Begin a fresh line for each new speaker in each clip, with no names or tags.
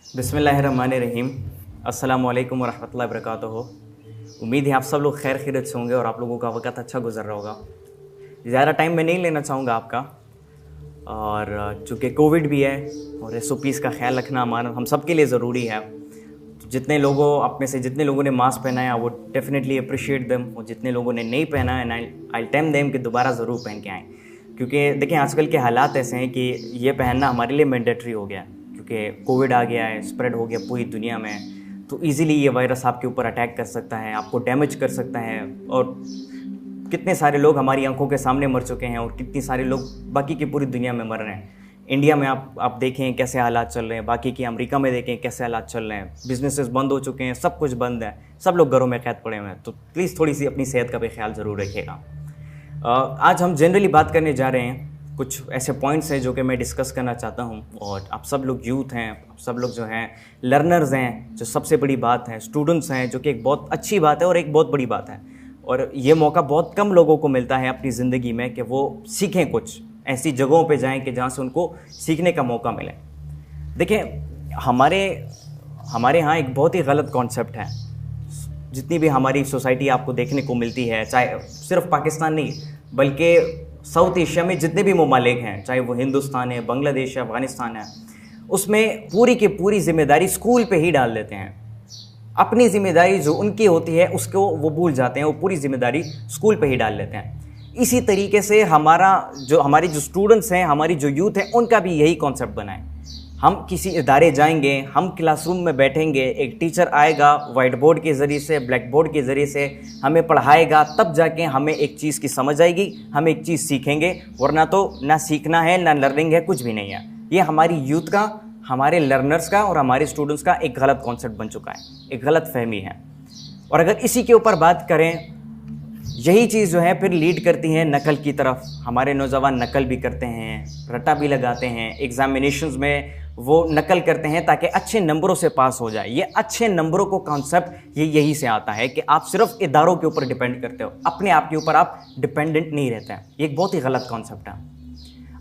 बिस्मिल्लाहिर्रहमानिर्रहीम। अस्सलामुअलैकुम वरहमतुल्लाहि वबरकातुहू। उम्मीद है आप सब लोग खैर खैरियत से होंगे और आप लोगों का वक़्त अच्छा गुजर रहा होगा। ज़्यादा टाइम मैं नहीं लेना चाहूँगा आपका, और चूँकि कोविड भी है और एसओपीज़ का ख्याल रखना हमारा हम सब के लिए ज़रूरी है। तो जितने लोगों आप में से जितने लोगों ने मास्क पहना है वो डेफिनेटली अप्रिशिएट देम, और जितने लोगों ने नहीं पहना है आई टेम देम कि दोबारा ज़रूर पहन के आएँ। क्योंकि देखिए आजकल के हालात ऐसे हैं कि ये पहनना हमारे लिए मैंडेटरी हो गया है, क्योंकि कोविड आ गया है, स्प्रेड हो गया पूरी दुनिया में। तो इजीली ये वायरस आपके ऊपर अटैक कर सकता है, आपको डैमेज कर सकता है। और कितने सारे लोग हमारी आंखों के सामने मर चुके हैं और कितने सारे लोग बाकी की पूरी दुनिया में मर रहे हैं। इंडिया में आप देखें कैसे हालात चल रहे हैं, बाकी की अमेरिका में देखें कैसे हालात चल रहे हैं। बिजनेसेस बंद हो चुके हैं, सब कुछ बंद है, सब लोग घरों में कैद पड़े हुए हैं। तो प्लीज़ थोड़ी सी अपनी सेहत का भी ख्याल ज़रूर रखिएगा। आज हम जनरली बात करने जा रहे हैं, कुछ ऐसे पॉइंट्स हैं जो कि मैं डिस्कस करना चाहता हूं। और आप सब लोग यूथ हैं, आप सब लोग जो हैं लर्नर्स हैं, जो सबसे बड़ी बात है, स्टूडेंट्स हैं, जो कि एक बहुत अच्छी बात है और एक बहुत बड़ी बात है। और ये मौका बहुत कम लोगों को मिलता है अपनी ज़िंदगी में कि वो सीखें, कुछ ऐसी जगहों पे जाएं कि जहाँ से उनको सीखने का मौका मिले। देखिए हमारे यहाँ एक बहुत ही गलत कॉन्सेप्ट है। जितनी भी हमारी सोसाइटी आपको देखने को मिलती है, चाहे सिर्फ पाकिस्तान नहीं बल्कि साउथ एशिया में जितने भी ममालिक हैं, चाहे वो हिंदुस्तान है, बांग्लादेश है, अफ़गानिस्तान है, उसमें पूरी की पूरी जिम्मेदारी स्कूल पे ही डाल देते हैं। अपनी जिम्मेदारी जो उनकी होती है उसको वो भूल जाते हैं, वो पूरी जिम्मेदारी स्कूल पे ही डाल लेते हैं। इसी तरीके से हमारी जो स्टूडेंट्स हैं, हमारी जो यूथ है, उनका भी यही कॉन्सेप्ट बना है। हम किसी इदारे जाएंगे, हम क्लासरूम में बैठेंगे, एक टीचर आएगा वाइट बोर्ड के ज़रिए से, ब्लैक बोर्ड के ज़रिए से हमें पढ़ाएगा, तब जाके हमें एक चीज़ की समझ आएगी, हम एक चीज़ सीखेंगे। वरना तो ना सीखना है ना लर्निंग है, कुछ भी नहीं है। ये हमारी यूथ का, हमारे लर्नर्स का और हमारे स्टूडेंट्स का एक गलत कॉन्सेप्ट बन चुका है, एक गलत फहमी है। और अगर इसी के ऊपर बात करें, यही चीज़ जो है फिर लीड करती है नकल की तरफ। हमारे नौजवान नकल भी करते हैं, रट्टा भी लगाते हैं, एग्जामिनेशंस में वो नकल करते हैं ताकि अच्छे नंबरों से पास हो जाए। ये अच्छे नंबरों को कॉन्सेप्ट यही से आता है कि आप सिर्फ इदारों के ऊपर डिपेंड करते हो, अपने आप के ऊपर आप डिपेंडेंट नहीं रहते हैं। ये एक बहुत ही गलत कॉन्सेप्ट है।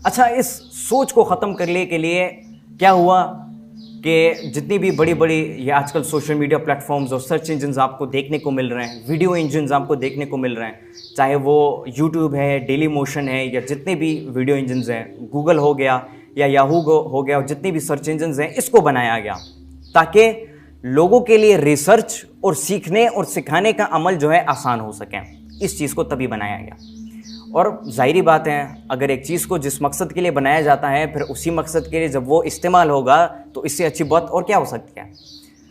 अच्छा, इस सोच को ख़त्म करने के लिए क्या हुआ कि जितनी भी बड़ी बड़ी ये आजकल सोशल मीडिया प्लेटफॉर्म्स और सर्च इंजन्स आपको देखने को मिल रहे हैं, वीडियो इंजन्स आपको देखने को मिल रहे हैं, चाहे वो यूट्यूब है, डेली मोशन है, या जितने भी वीडियो इंजन्स हैं, गूगल हो गया या याहू हो गया, और जितनी भी सर्च इंजन्स हैं, इसको बनाया गया ताकि लोगों के लिए रिसर्च और सीखने और सिखाने का अमल जो है आसान हो सके। इस चीज़ को तभी बनाया गया। और ज़ाहिरी बात है, अगर एक चीज़ को जिस मकसद के लिए बनाया जाता है, फिर उसी मकसद के लिए जब वो इस्तेमाल होगा तो इससे अच्छी बात और क्या हो सकती है।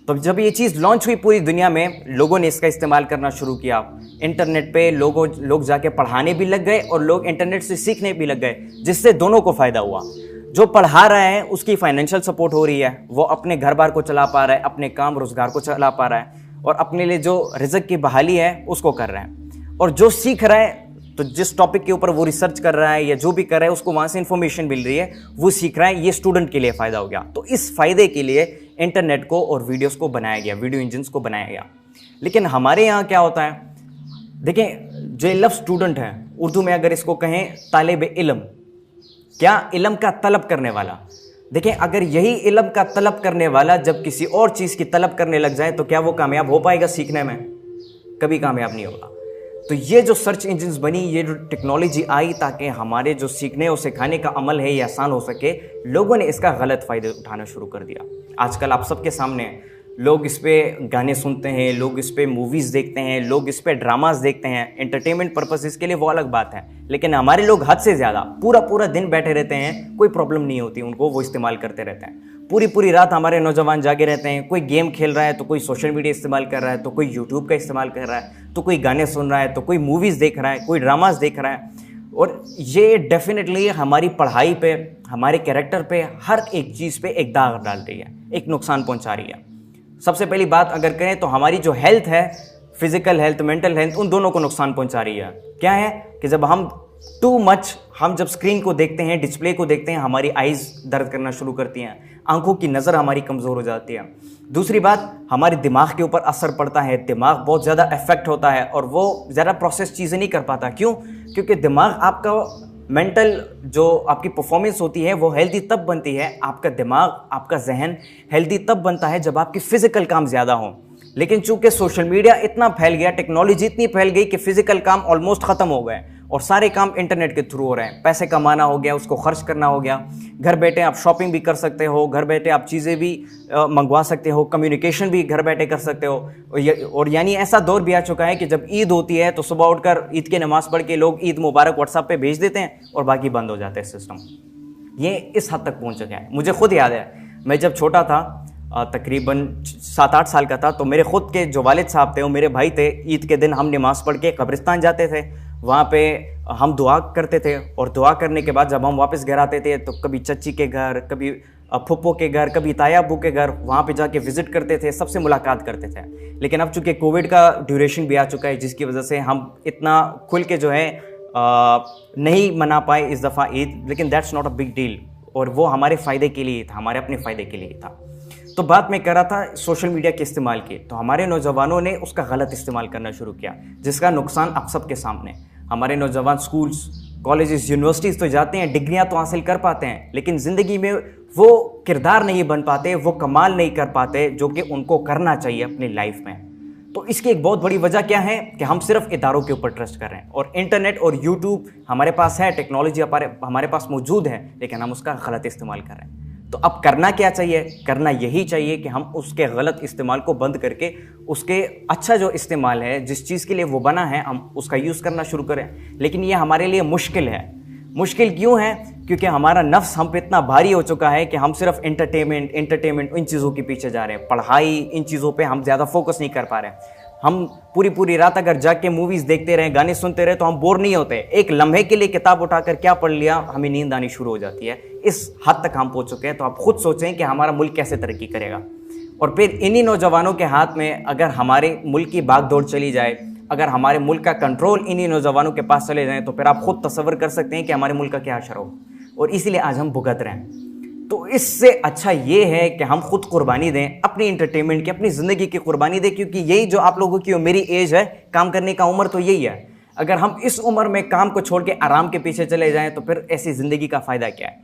तो जब ये चीज़ लॉन्च हुई पूरी दुनिया में, लोगों ने इसका इस्तेमाल करना शुरू किया। इंटरनेट पे लोग जाके पढ़ाने भी लग गए और लोग इंटरनेट से सीखने भी लग गए, जिससे दोनों को फ़ायदा हुआ। जो पढ़ा रहा है उसकी फाइनेंशियल सपोर्ट हो रही है, वो अपने घर बार को चला पा रहा है, अपने काम रोज़गार को चला पा रहा है, और अपने लिए जो रिज़्क की बहाली है उसको कर रहा है। और जो सीख रहा है, तो जिस टॉपिक के ऊपर वो रिसर्च कर रहा है या जो भी कर रहा है, उसको वहाँ से इन्फॉर्मेशन मिल रही है, वो सीख रहा है, ये स्टूडेंट के लिए फ़ायदा हो गया। तो इस फ़ायदे के लिए इंटरनेट को और वीडियोस को बनाया गया, वीडियो इंजन्स को बनाया गया। लेकिन हमारे यहाँ क्या होता है, देखें, जो लफ्ज़ स्टूडेंट है, उर्दू में अगर इसको कहें तालिब इल्म, क्या इल्म का तलब करने वाला। देखें, अगर यही इल्म का तलब करने वाला जब किसी और चीज़ की तलब करने लग जाए तो क्या वो कामयाब हो पाएगा सीखने में? कभी कामयाब नहीं होगा। तो ये जो सर्च इंजन्स बनी, ये जो टेक्नोलॉजी आई ताकि हमारे जो सीखने और सिखाने का अमल है ये आसान हो सके, लोगों ने इसका गलत फ़ायदा उठाना शुरू कर दिया। आजकल आप सबके सामने लोग इस पे गाने सुनते हैं, लोग इस पे मूवीज़ देखते हैं, लोग इस पे ड्रामास देखते हैं। एंटरटेनमेंट पर्पसेस के लिए वो अलग बात है, लेकिन हमारे लोग हद से ज़्यादा पूरा पूरा दिन बैठे रहते हैं, कोई प्रॉब्लम नहीं होती उनको, वो इस्तेमाल करते रहते हैं। पूरी पूरी रात हमारे नौजवान जागे रहते हैं, कोई गेम खेल रहा है तो कोई सोशल मीडिया इस्तेमाल कर रहा है, तो कोई यूट्यूब का इस्तेमाल कर रहा है, तो कोई गाने सुन रहा है, तो कोई मूवीज़ देख रहा है, कोई ड्रामास देख रहा है। और ये डेफिनेटली हमारी पढ़ाई पे, हमारे कैरेक्टर पे, हर एक चीज़ पे एक दाग डाल रही है, एक नुकसान पहुंचा रही है। सबसे पहली बात अगर करें तो हमारी जो हेल्थ है, फिजिकल हेल्थ, मेंटल हेल्थ, उन दोनों को नुकसान पहुंचा रही है। क्या है कि जब हम जब स्क्रीन को देखते हैं, डिस्प्ले को देखते हैं, हमारी आइज़ दर्द करना शुरू करती हैं, आंखों की नज़र हमारी कमज़ोर हो जाती है। दूसरी बात, हमारे दिमाग के ऊपर असर पड़ता है, दिमाग बहुत ज़्यादा इफेक्ट होता है और वो ज़्यादा प्रोसेस चीज़ें नहीं कर पाता। क्यों? क्योंकि दिमाग आपका मेंटल जो आपकी परफॉर्मेंस होती है वो हेल्दी तब बनती है, आपका दिमाग, आपका जहन हेल्दी तब बनता है जब आपकी फिजिकल काम ज़्यादा हो। लेकिन चूंकि सोशल मीडिया इतना फैल गया, टेक्नोलॉजी इतनी फैल गई कि फिजिकल काम ऑलमोस्ट ख़त्म हो गए और सारे काम इंटरनेट के थ्रू हो रहे हैं। पैसे कमाना हो गया, उसको खर्च करना हो गया, घर बैठे आप शॉपिंग भी कर सकते हो, घर बैठे आप चीज़ें भी मंगवा सकते हो, कम्युनिकेशन भी घर बैठे कर सकते हो। और यानी ऐसा दौर भी आ चुका है कि जब ईद होती है तो सुबह उठकर ईद की नमाज़ पढ़ के लोग ईद मुबारक व्हाट्सएप पे भेज देते हैं और बाकी बंद हो जाते हैं सिस्टम। ये इस हद तक पहुँच चुका है। मुझे खुद याद है, मैं जब छोटा था, तकरीबन 7-8 साल का था, तो मेरे खुद के जो वालिद साहब थे वो मेरे भाई थे। ईद के दिन हम नमाज़ पढ़ के कब्रिस्तान जाते थे, वहाँ पे हम दुआ करते थे और दुआ करने के बाद जब हम वापस घर आते थे तो कभी चच्ची के घर, कभी फुप्पो के घर, कभी ताया अब्बू के घर, वहाँ पे जाके विज़िट करते थे, सबसे मुलाकात करते थे। लेकिन अब चूँकि कोविड का ड्यूरेशन भी आ चुका है, जिसकी वजह से हम इतना खुल के जो है नहीं मना पाए इस दफ़ा ईद। लेकिन that's not a big deal, और वो हमारे फ़ायदे के लिए था, हमारे अपने फ़ायदे के लिए था। तो बात मैं कर रहा था सोशल मीडिया के इस्तेमाल की, तो हमारे नौजवानों ने उसका गलत इस्तेमाल करना शुरू किया, जिसका नुकसान आप सबके सामने। हमारे नौजवान स्कूल्स, कॉलेजेस, यूनिवर्सिटीज़ तो जाते हैं, डिग्रियां तो हासिल कर पाते हैं, लेकिन ज़िंदगी में वो किरदार नहीं बन पाते, वो कमाल नहीं कर पाते जो कि उनको करना चाहिए अपनी लाइफ में। तो इसकी एक बहुत बड़ी वजह क्या है कि हम सिर्फ इदारों के ऊपर ट्रस्ट कर रहे हैं, और इंटरनेट और यूट्यूब हमारे पास है, टेक्नोलॉजी हमारे पास मौजूद है, लेकिन हम उसका गलत इस्तेमाल कर रहे हैं। तो अब करना क्या चाहिए? करना यही चाहिए कि हम उसके गलत इस्तेमाल को बंद करके उसके अच्छा जो इस्तेमाल है, जिस चीज़ के लिए वो बना है, हम उसका यूज़ करना शुरू करें। लेकिन ये हमारे लिए मुश्किल है। मुश्किल क्यों है? क्योंकि हमारा नफ्स हम पे इतना भारी हो चुका है कि हम सिर्फ एंटरटेनमेंट इन चीज़ों के पीछे जा रहे हैं। पढ़ाई, इन चीज़ों पे हम ज़्यादा फोकस नहीं कर पा रहे हैं। हम पूरी रात अगर जाग के मूवीज़ देखते रहें, गाने सुनते रहे, तो हम बोर नहीं होते। एक लम्हे के लिए किताब उठाकर क्या पढ़ लिया, हमें नींद आनी शुरू हो जाती है। इस हद तक हम पहुँच चुके हैं। तो आप खुद सोचें कि हमारा मुल्क कैसे तरक्की करेगा। और फिर इन्हीं नौजवानों के हाथ में अगर हमारे मुल्क की भागदौड़ चली जाए, अगर हमारे मुल्क का कंट्रोल इन्हीं नौजवानों के पास चले जाए, तो फिर आप खुद तसव्वुर कर सकते हैं कि हमारे मुल्क का क्या असर हो। और इसीलिए आज हम भुगत रहे हैं। तो इससे अच्छा ये है कि हम खुद कुर्बानी दें, अपनी एंटरटेनमेंट की, अपनी ज़िंदगी की कुर्बानी दें, क्योंकि यही जो आप लोगों की मेरी एज है, काम करने का उम्र तो यही है। अगर हम इस उम्र में काम को छोड़ के आराम के पीछे चले जाएं, तो फिर ऐसी ज़िंदगी का फ़ायदा क्या है?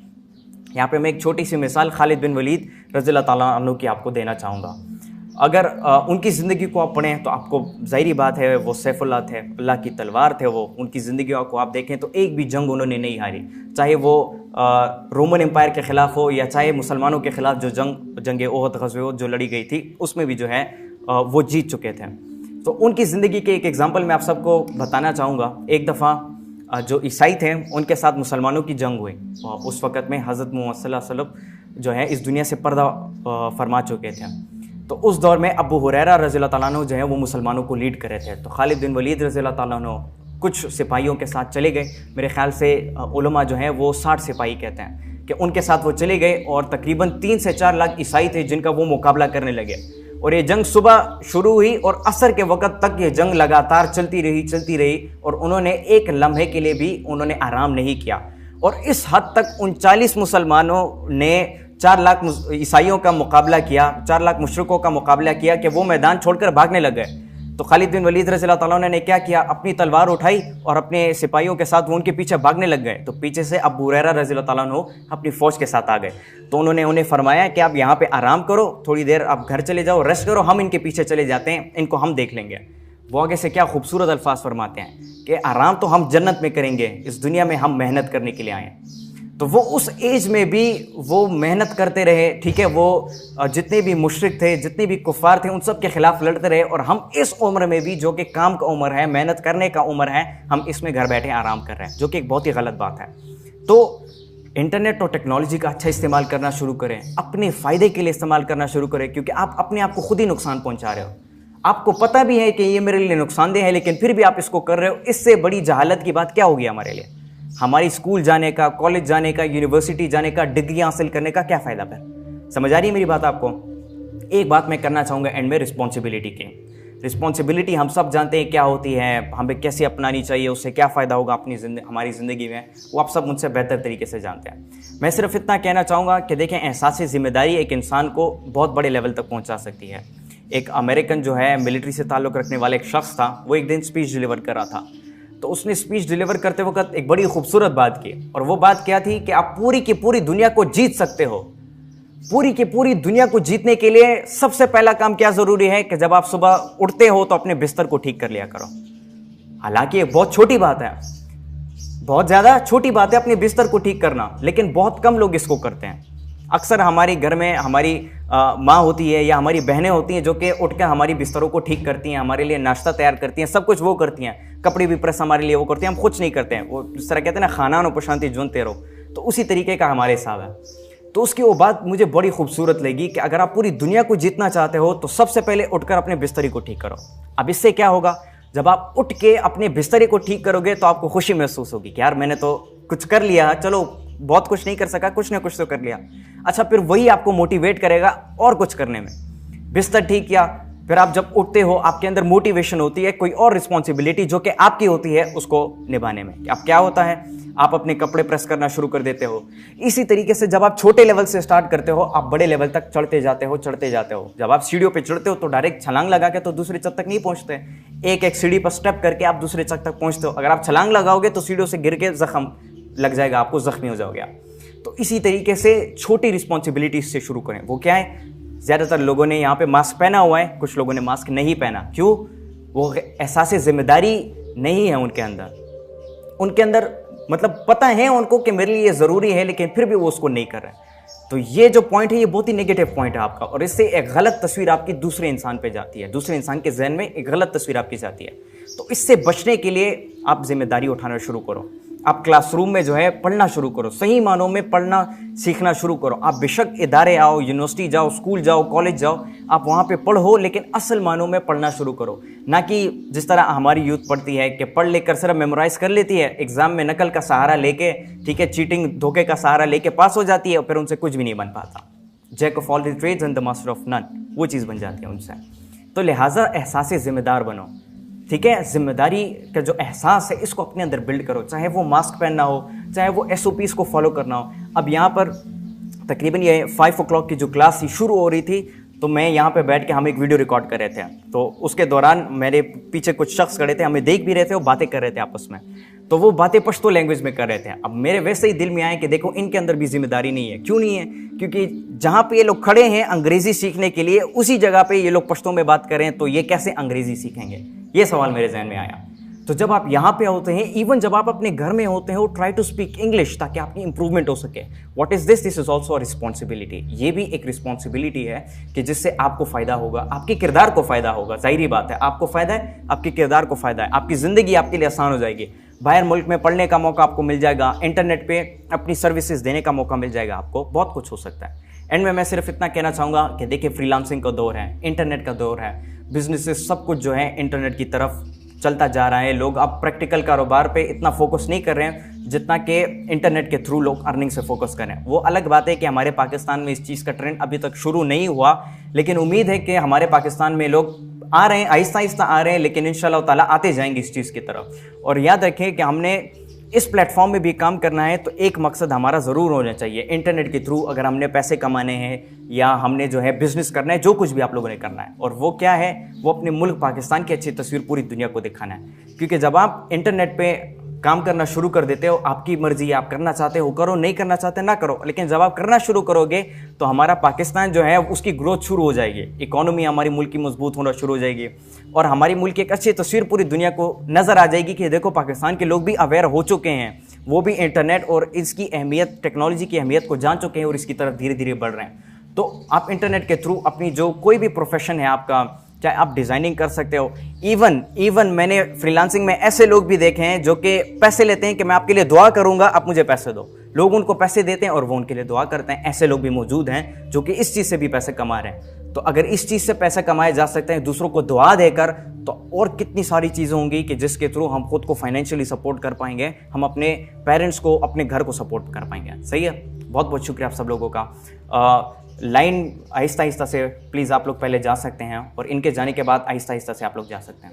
यहाँ पे मैं एक छोटी सी मिसाल खालिद बिन वलीद रज़ियल्लाहु ताला अन्हु की आपको देना चाहूँगा। अगर उनकी ज़िंदगी को आप पढ़ें तो आपको ज़ाहिरी बात है, वो सैफुल्लाह थे, अल्लाह की तलवार थे। वो उनकी ज़िंदगी को आप देखें तो एक भी जंग उन्होंने नहीं हारी, चाहे वो रोमन एम्पायर के ख़िलाफ़ हो या चाहे मुसलमानों के ख़िलाफ़ जो जंग ओहद, ग़ज़वे ओहद जो लड़ी गई थी, उसमें भी जो है वो जीत चुके थे। तो उनकी ज़िंदगी के एक एग्ज़ाम्पल मैं आप सबको बताना चाहूँगा। एक दफ़ा जो ईसाई थे उनके साथ मुसलमानों की जंग हुई, और उस वक़्त में हज़रत मुहम्मद सल्लल्लाहु अलैहि वसल्लम जो है इस दुनिया से पर्दा फरमा चुके थे। तो उस दौर में अबू हुरैरा रज़ियल्लाहु ताला अन्हु जो है वो मुसलमानों को लीड कर रहे थे। तो खालिद बिन वलीद रज़ियल्लाहु ताला अन्हु कुछ सिपाहियों के साथ चले गए। मेरे ख्याल से उलमा जो है वो 60 सिपाही कहते हैं कि उनके साथ वो चले गए, और तकरीबन 3 से 4 लाख ईसाई थे जिनका वो मुकाबला करने लगे। और ये जंग सुबह शुरू हुई और असर के वक़्त तक ये जंग लगातार चलती रही, और उन्होंने एक लम्हे के लिए भी उन्होंने आराम नहीं किया। और इस हद तक 39 मुसलमानों ने 4 लाख ईसाइयों का मुकाबला किया, 4 लाख मुशरिकों का मुकाबला किया कि वो मैदान छोड़कर भागने लग गए। तो खालिद बिन वलीद रज़ियल्लाहु ताला अन्हु ने क्या किया, अपनी तलवार उठाई और अपने सिपाहियों के साथ वो उनके पीछे भागने लग गए। तो पीछे से अबू हुरैरा रज़ियल्लाहु ताला अन्हु अपनी फ़ौज के साथ आ गए। तो उन्होंने उन्हें फरमाया कि आप यहाँ पे आराम करो, थोड़ी देर आप घर चले जाओ, रेस्ट करो, हम इनके पीछे चले जाते हैं, इनको हम देख लेंगे। वो आगे से क्या खूबसूरत अल्फाज फरमाते हैं कि आराम तो हम जन्नत में करेंगे, इस दुनिया में हम मेहनत करने के लिए आए हैं। तो वो उस एज में भी वो मेहनत करते रहे, ठीक है। वो जितने भी मुशरिक थे, जितने भी कुफ़ार थे, उन सब के ख़िलाफ़ लड़ते रहे। और हम इस उम्र में भी, जो कि काम का उम्र है, मेहनत करने का उम्र है, हम इसमें घर बैठे आराम कर रहे हैं, जो कि एक बहुत ही गलत बात है। तो इंटरनेट और टेक्नोलॉजी का अच्छा इस्तेमाल करना शुरू करें, अपने फ़ायदे के लिए इस्तेमाल करना शुरू करें, क्योंकि आप अपने आप को खुद ही नुकसान पहुँचा रहे हो। आपको पता भी है कि ये मेरे लिए नुकसानदेह है, लेकिन फिर भी आप इसको कर रहे हो। इससे बड़ी जहालत की बात क्या होगी हमारे लिए? हमारी स्कूल जाने का, कॉलेज जाने का, यूनिवर्सिटी जाने का, डिग्री हासिल करने का क्या फ़ायदा? फिर समझ आ रही है मेरी बात आपको? एक बात मैं करना चाहूँगा एंड में, रिस्पॉन्सिबिलिटी की। रिस्पॉन्सिबिलिटी हम सब जानते हैं क्या होती है, हमें कैसे अपनानी चाहिए, उससे क्या फ़ायदा होगा हमारी ज़िंदगी में, वो आप सब मुझसे बेहतर तरीके से जानते हैं। मैं सिर्फ इतना कहना चाहूँगा कि देखें, एहसास ज़िम्मेदारी एक इंसान को बहुत बड़े लेवल तक पहुँचा सकती है। एक अमेरिकन जो है मिलिट्री से ताल्लुक़ रखने वाला एक शख्स था, वो एक दिन स्पीच डिलीवर कर रहा था। तो उसने स्पीच डिलीवर करते वक्त एक बड़ी खूबसूरत बात की, और वो बात क्या थी कि आप पूरी की पूरी दुनिया को जीत सकते हो। पूरी की पूरी दुनिया को जीतने के लिए सबसे पहला काम क्या जरूरी है कि जब आप सुबह उठते हो तो अपने बिस्तर को ठीक कर लिया करो। हालांकि एक बहुत छोटी बात है, बहुत ज्यादा छोटी बात है अपने बिस्तर को ठीक करना, लेकिन बहुत कम लोग इसको करते हैं। अक्सर हमारे घर में हमारी माँ होती है या हमारी बहनें होती हैं जो कि उठकर हमारी बिस्तरों को ठीक करती हैं, हमारे लिए नाश्ता तैयार करती हैं, सब कुछ वो करती हैं, कपड़े भी प्रेस हमारे लिए वो करती हैं, हम कुछ नहीं करते हैं। वो जिस तरह कहते हैं ना, खाना नो प्रशांति जुन तेरो, तो उसी तरीके का हमारे हिसाब है। तो उसकी वो बात मुझे बड़ी खूबसूरत लगी कि अगर आप पूरी दुनिया को जीतना चाहते हो तो सबसे पहले उठकर अपने बिस्तरी को ठीक करो। अब इससे क्या होगा, जब आप उठ के अपने बिस्तरे को ठीक करोगे तो आपको खुशी महसूस होगी कि यार मैंने तो कुछ कर लिया, चलो बहुत कुछ नहीं कर सका, कुछ ना कुछ तो कर लिया। अच्छा, फिर वही आपको मोटिवेट करेगा और कुछ करने में। बिस्तर ठीक किया, फिर आप जब उठते हो आपके अंदर मोटिवेशन होती है कोई और रिस्पॉन्सिबिलिटी जो कि आपकी होती है उसको निभाने में। अब क्या होता है, आप अपने कपड़े प्रेस करना शुरू कर देते हो। इसी तरीके से जब आप छोटे लेवल से स्टार्ट करते हो आप बड़े लेवल तक चढ़ते जाते हो। जब आप सीढ़ियों पे चढ़ते हो तो डायरेक्ट छलांग लगा के तो दूसरी छत तक नहीं पहुंचते, एक एक सीढ़ी पर स्टेप करके आप दूसरी छत तक पहुंचते हो। अगर आप छलांग लगाओगे तो सीढ़ियों से गिर के जख्म लग जाएगा, आपको जख्मी हो जाओगे आप। तो इसी तरीके से छोटी रिस्पॉन्सिबिलिटीज से शुरू करें। वो क्या है, ज़्यादातर लोगों ने यहाँ पे मास्क पहना हुआ है, कुछ लोगों ने मास्क नहीं पहना। क्यों? वो एहसास जिम्मेदारी नहीं है उनके अंदर मतलब पता है उनको कि मेरे लिए ज़रूरी है, लेकिन फिर भी वो उसको नहीं कर रहे हैं। तो ये जो पॉइंट है ये बहुत ही नेगेटिव पॉइंट है आपका, और इससे एक गलत तस्वीर आपकी दूसरे इंसान पे जाती है, दूसरे इंसान के जहन में एक गलत तस्वीर आपकी जाती है। तो इससे बचने के लिए आप जिम्मेदारी उठाना शुरू करो। आप क्लासरूम में जो है पढ़ना शुरू करो, सही मानों में पढ़ना सीखना शुरू करो। आप बेशक इदारे आओ, यूनिवर्सिटी जाओ, स्कूल जाओ, कॉलेज जाओ, आप वहाँ पे पढ़ो, लेकिन असल मानों में पढ़ना शुरू करो। ना कि जिस तरह हमारी यूथ पढ़ती है कि पढ़ लेकर सिर्फ मेमोराइज कर लेती है, एग्जाम में नकल का सहारा लेके, ठीक है, चीटिंग धोखे का सहारा लेके पास हो जाती है, और फिर उनसे कुछ भी नहीं बन पाता। Jack of all the trades and the master of none, वो चीज़ बन जाती है उनसे। तो लिहाजा एहसास जिम्मेदार बनो, ठीक है। जिम्मेदारी का जो एहसास है इसको अपने अंदर बिल्ड करो, चाहे वो मास्क पहनना हो, चाहे वो SOPs को फॉलो करना हो। अब यहाँ पर तकरीबन ये 5 o'clock की जो क्लास थी शुरू हो रही थी, तो मैं यहाँ पे बैठ के हम एक वीडियो रिकॉर्ड कर रहे थे। तो उसके दौरान मेरे पीछे कुछ शख्स खड़े थे, हमें देख भी रहे थे, वो बातें कर रहे थे आपस में। तो वो बातें पश्तो लैंग्वेज में कर रहे थे। अब मेरे वैसे ही दिल में आए कि देखो इनके अंदर भी जिम्मेदारी नहीं है। क्यों नहीं है? क्योंकि जहाँ पे ये लोग खड़े हैं अंग्रेज़ी सीखने के लिए, उसी जगह पे ये लोग पश्तो में बात करें तो ये कैसे अंग्रेज़ी सीखेंगे? ये सवाल मेरे जहन में आया। तो जब आप यहाँ पे होते हैं, इवन जब आप अपने घर में होते हो, ट्राई टू स्पीक इंग्लिश ताकि आपकी इंप्रूवमेंट हो सके। What is this? This is also a responsibility. ये भी एक रिस्पॉन्सिबिलिटी है कि जिससे आपको फ़ायदा होगा, आपके किरदार को फ़ायदा होगा। ज़ाहिरी बात है, आपको फ़ायदा है, आपके किरदार को फ़ायदा है, आपकी ज़िंदगी आपके लिए आसान हो जाएगी। बाहर मुल्क में पढ़ने का मौका आपको मिल जाएगा, इंटरनेट पे अपनी सर्विसेज देने का मौका मिल जाएगा, आपको बहुत कुछ हो सकता है। एंड में मैं सिर्फ इतना कहना चाहूँगा कि देखिए फ्रीलांसिंग का दौर है, इंटरनेट का दौर है, बिजनेसेस सब कुछ जो है इंटरनेट की तरफ चलता जा रहा है। लोग अब प्रैक्टिकल कारोबार पे इतना फोकस नहीं कर रहे हैं जितना कि इंटरनेट के थ्रू लोग अर्निंग से फोकस करें। वो अलग बात है कि हमारे पाकिस्तान में इस चीज़ का ट्रेंड अभी तक शुरू नहीं हुआ, लेकिन उम्मीद है कि हमारे पाकिस्तान में लोग आ रहे हैं, आहिस्ता आहिस्ता आ रहे हैं, लेकिन इंशाल्लाह ताला आते जाएंगे इस चीज़ की तरफ। और याद रखें कि हमने इस प्लेटफॉर्म में भी काम करना है तो एक मकसद हमारा ज़रूर होना चाहिए। इंटरनेट के थ्रू अगर हमने पैसे कमाने हैं या हमने जो है बिज़नेस करना है, जो कुछ भी आप लोगों ने करना है, और वो क्या है, वो अपने मुल्क पाकिस्तान की अच्छी तस्वीर पूरी दुनिया को दिखाना है। क्योंकि जब आप इंटरनेट पे काम करना शुरू कर देते हो, आपकी मर्जी, आप करना चाहते हो करो, नहीं करना चाहते ना करो, लेकिन जब आप करना शुरू करोगे तो हमारा पाकिस्तान जो है उसकी ग्रोथ शुरू हो जाएगी, इकोनॉमी हमारी मुल्क की मजबूत होना शुरू हो जाएगी, और हमारी मुल्क की एक अच्छी तस्वीर पूरी दुनिया को नज़र आ जाएगी कि देखो पाकिस्तान के लोग भी अवेयर हो चुके हैं, वो भी इंटरनेट और इसकी अहमियत, टेक्नोलॉजी की अहमियत को जान चुके हैं और इसकी तरफ धीरे धीरे बढ़ रहे हैं। तो आप इंटरनेट के थ्रू अपनी जो कोई भी प्रोफेशन है आपका, चाहे आप डिज़ाइनिंग कर सकते हो, इवन मैंने फ्रीलांसिंग में ऐसे लोग भी देखे हैं जो कि पैसे लेते हैं कि मैं आपके लिए दुआ करूंगा, आप मुझे पैसे दो। लोग उनको पैसे देते हैं और वो उनके लिए दुआ करते हैं। ऐसे लोग भी मौजूद हैं जो कि इस चीज़ से भी पैसे कमा रहे हैं। तो अगर इस चीज़ से पैसे कमाए जा सकते हैं दूसरों को दुआ देकर, तो और कितनी सारी चीज़ें होंगी कि जिसके थ्रू हम खुद को फाइनेंशियली सपोर्ट कर पाएंगे, हम अपने पेरेंट्स को, अपने घर को सपोर्ट कर पाएंगे। सही है, बहुत बहुत शुक्रिया आप सब लोगों का। लाइन आहिस्ता आहिस्ता से प्लीज़ आप लोग पहले जा सकते हैं और इनके जाने के बाद आहिस्ता आहिस्ता से आप लोग जा सकते हैं।